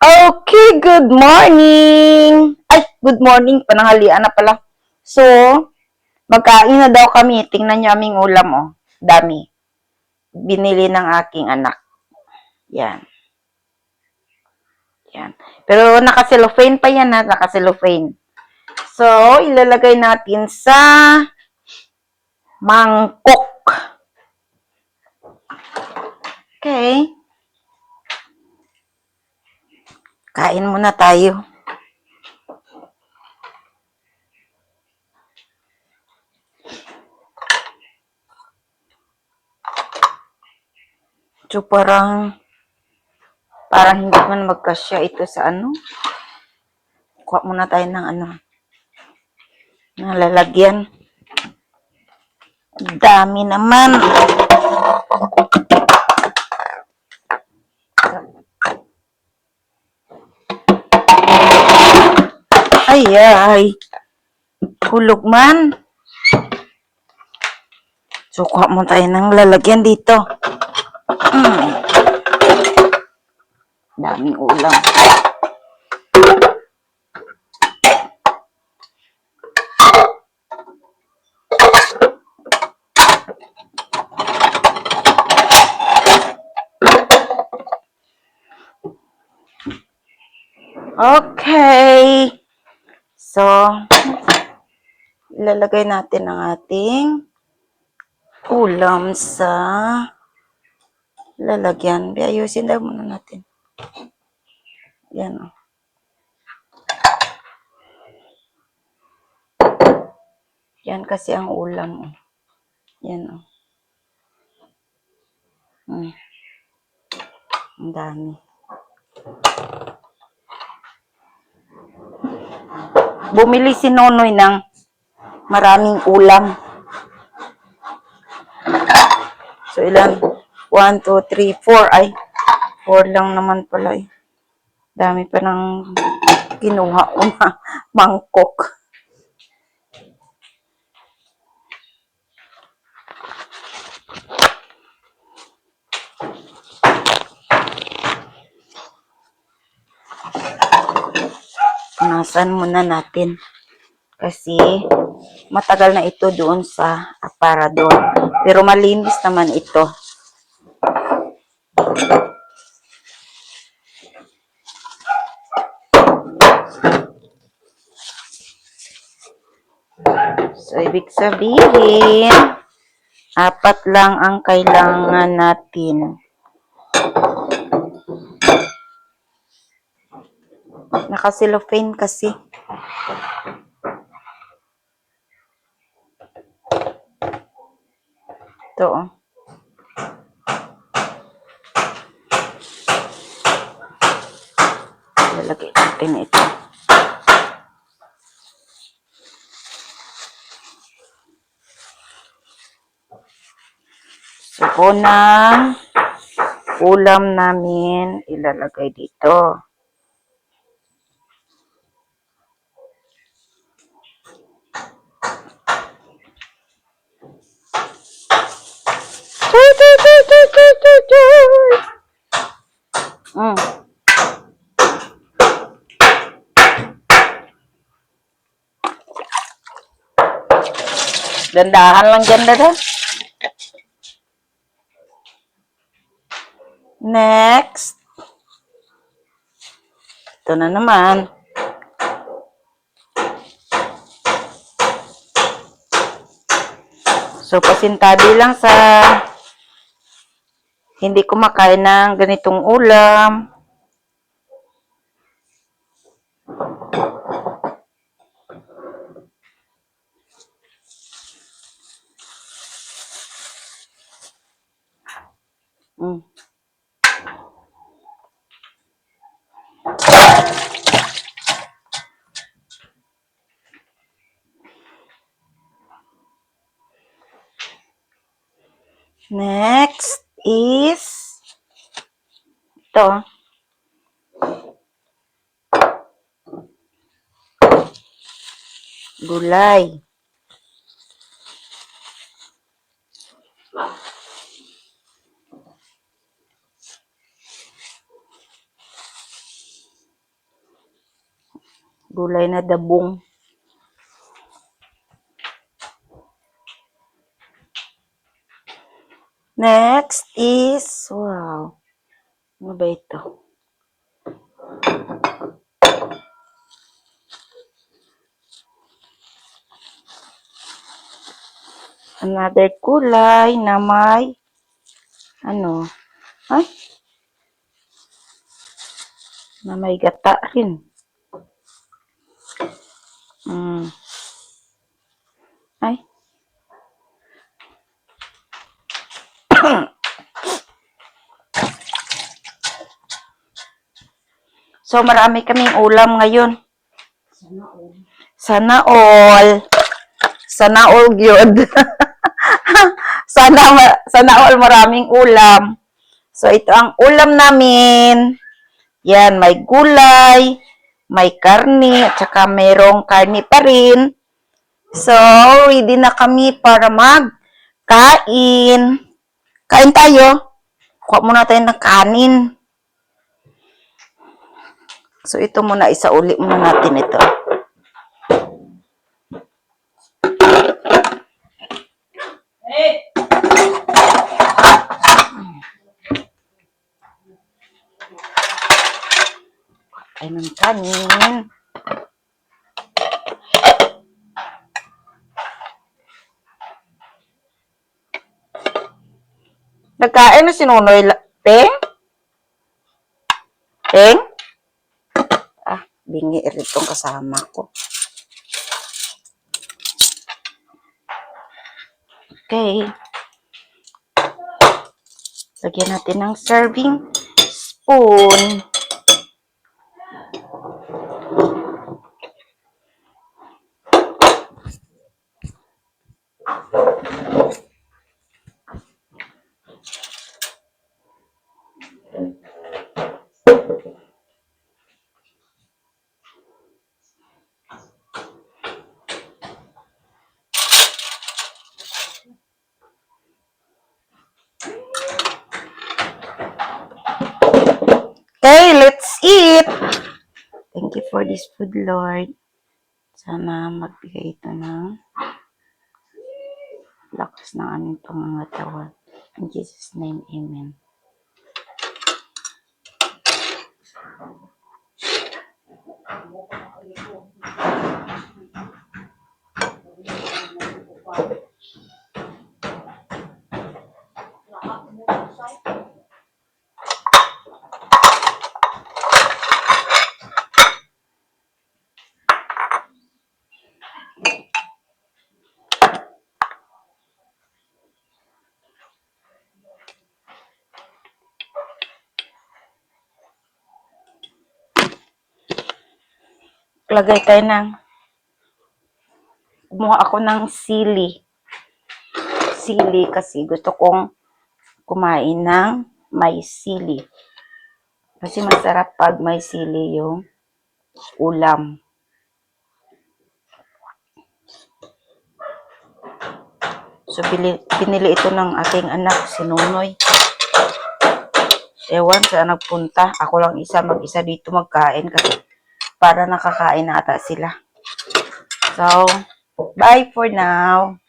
Okay, good morning! Ay, good morning, pananghalian na pala. So, magkain na daw kami. Tingnan niyo aming ulam, oh. Dami. Binili ng aking anak. Yan. Yan. Pero naka-cellophane pa yan, ha? Naka-cellophane. So, ilalagay natin sa mangkok. Okay. Kain muna tayo. So, parang hindi man magkasya ito sa ano. Kuha muna tayo ng ano. Nalalagyan. Dami naman. Ay. Hulog man. So, kuha mo tayo ng lalagyan dito. Daming ulam. Okay. So, ilalagay natin ang ating ulam sa lalagyan. Ayusin daw muna natin. Yan, o. Yan kasi ang ulam, o. Yan, o. Ang dami. Bumili si Nonoy ng maraming ulam. So, ilan? 1, 2, 3, 4. Ay, 4 lang naman pala eh. Dami pa ng kinuha ko na mangkok. Punasan muna natin. Kasi matagal na ito doon sa aparador. Pero malinis naman ito. So, ibig sabihin, 4 lang ang kailangan natin. Naka-cellophane kasi. Ito, oh. Lalagay natin ito. So, unang ulam namin ilalagay dito. Dandahan lang dyan, dada. Next. Ito na naman. So, pasintabi lang sa hindi kumakain ng ganitong ulam. Next is ito. Gulay. Gulay na dabong. Next is, wow, ano ba ito? Another kulay na may, ano, ay, na may gata rin. Ay. So, marami kaming ulam ngayon. Sana all. Sana all good. sana all maraming ulam. So, ito ang ulam namin. Yan, may gulay, may karni, at saka mayroong karni pa rin. So, ready na kami para magkain. Kain tayo. Kuha muna tayo ng kanin. So, ito muna, isauli muna natin ito. Ay, ng kanin. Nagkain na si Nonoy. Peng? Peng? Ah, bingi itong kasama ko. Okay. Lagyan natin ng serving spoon. Okay, let's eat. Thank you for this food, Lord. Sana magbigay ito ng lakas ng aming pangangatawan. In Jesus' name, amen. Lagay tayo ng, kumuha ako ng sili. Sili kasi gusto kong kumain ng may sili. Kasi masarap pag may sili yung ulam. So, binili ito ng aking anak, si Nonoy. Ewan, saan nagpunta. Ako lang mag-isa dito magkain kasi para nakakain na ata sila. So, bye for now.